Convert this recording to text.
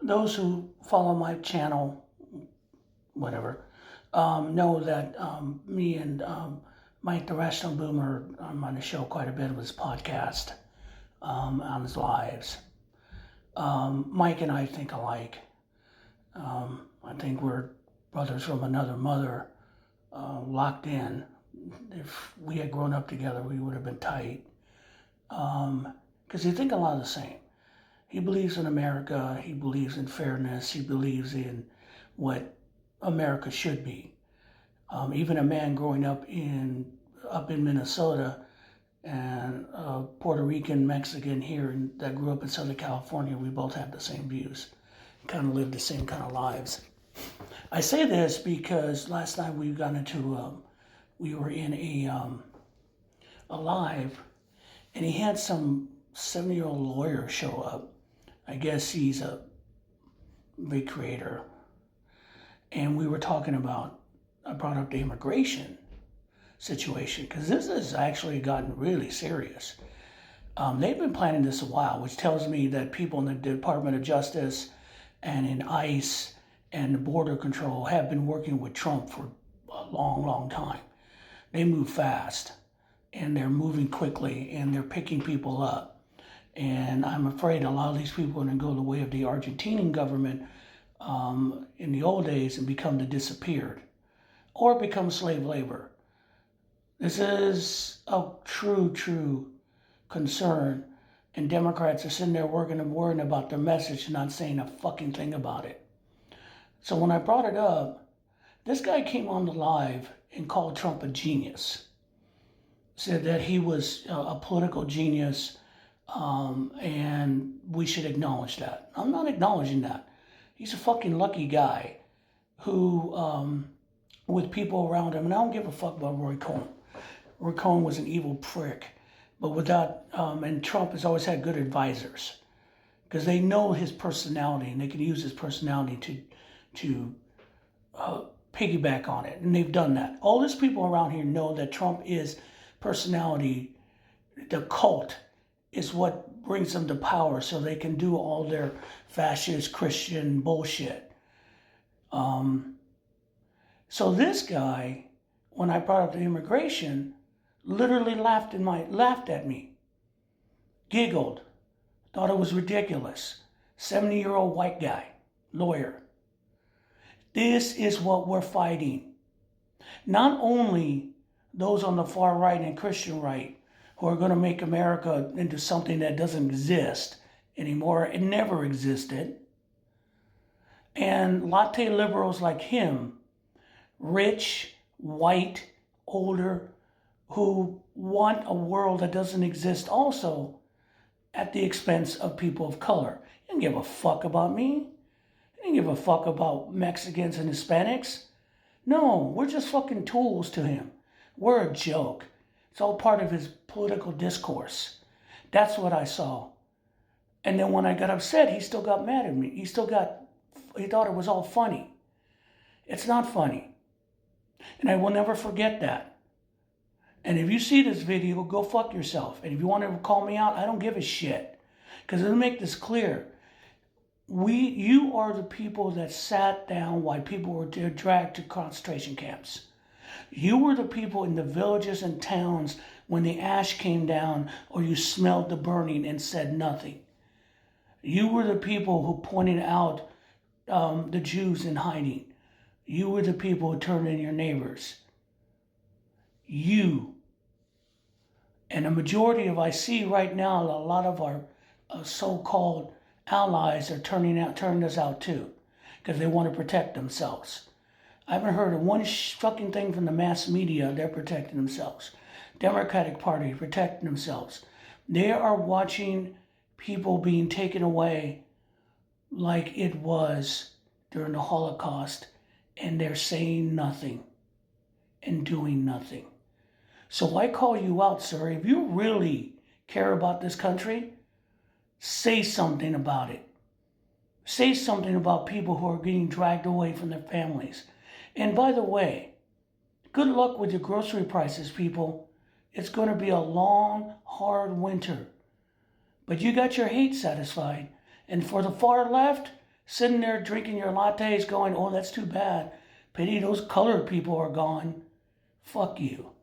Those who follow my channel, whatever, know that me and Mike the Rational Boomer, I'm on the show quite a bit of his podcast, on his lives. Mike and I think alike. I think we're brothers from another mother, locked in. If we had grown up together, we would have been tight. Because they think a lot of the same. He believes in America. He believes in fairness. He believes in what America should be. Even a man growing up in Minnesota and a Puerto Rican Mexican here that grew up in Southern California, we both have the same views, kind of live the same kind of lives. I say this because last night we were in a live, and he had some 70-year-old lawyer show up. I guess he's a big creator. And we were talking about, I brought up the immigration situation, because this has actually gotten really serious. They've been planning this a while, which tells me that people in the Department of Justice and in ICE and the Border Control have been working with Trump for a long, long time. They move fast, and they're moving quickly, and they're picking people up. And I'm afraid a lot of these people are going to go the way of the Argentinian government in the old days and become the disappeared, or become slave labor. This is a true concern, and Democrats are sitting there worrying about their message and not saying a fucking thing about it. So when I brought it up, this guy came on the live and called Trump a genius. Said that he was a political genius, and we should acknowledge that. I'm not acknowledging that. He's a fucking lucky guy who, with people around him, and I don't give a fuck about Roy Cohn. Roy Cohn was an evil prick, but and Trump has always had good advisors, because they know his personality, and they can use his personality to piggyback on it, and they've done that. All these people around here know that Trump is personality. The cult is what brings them to power, so they can do all their fascist Christian bullshit. So this guy, when I brought up the immigration, literally laughed at me, giggled, thought it was ridiculous. 70-year-old white guy, lawyer. This is what we're fighting. Not only those on the far right and Christian right who are going to make America into something that doesn't exist anymore. It never existed. And latte liberals like him, rich, white, older, who want a world that doesn't exist also at the expense of people of color. He didn't give a fuck about me. He didn't give a fuck about Mexicans and Hispanics. No, we're just fucking tools to him. We're a joke. It's all part of his political discourse. That's what I saw. And then when I got upset, he still got mad at me. He thought it was all funny. It's not funny. And I will never forget that. And if you see this video, go fuck yourself. And if you want to call me out, I don't give a shit. Because let me make this clear. You are the people that sat down while people were dragged to concentration camps. You were the people in the villages and towns when the ash came down, or you smelled the burning and said nothing. You were the people who pointed out the Jews in hiding. You were the people who turned in your neighbors. You. And a majority of, I see right now, a lot of our so-called allies are turning us out too, because they want to protect themselves. I haven't heard of one fucking thing from the mass media. They're protecting themselves. Democratic Party protecting themselves. They are watching people being taken away like it was during the Holocaust, and they're saying nothing and doing nothing. So I call you out, sir. If you really care about this country, say something about it. Say something about people who are getting dragged away from their families. And by the way, good luck with your grocery prices, people. It's going to be a long, hard winter. But you got your hate satisfied. And for the far left, sitting there drinking your lattes going, oh, that's too bad. Pity those colored people are gone. Fuck you.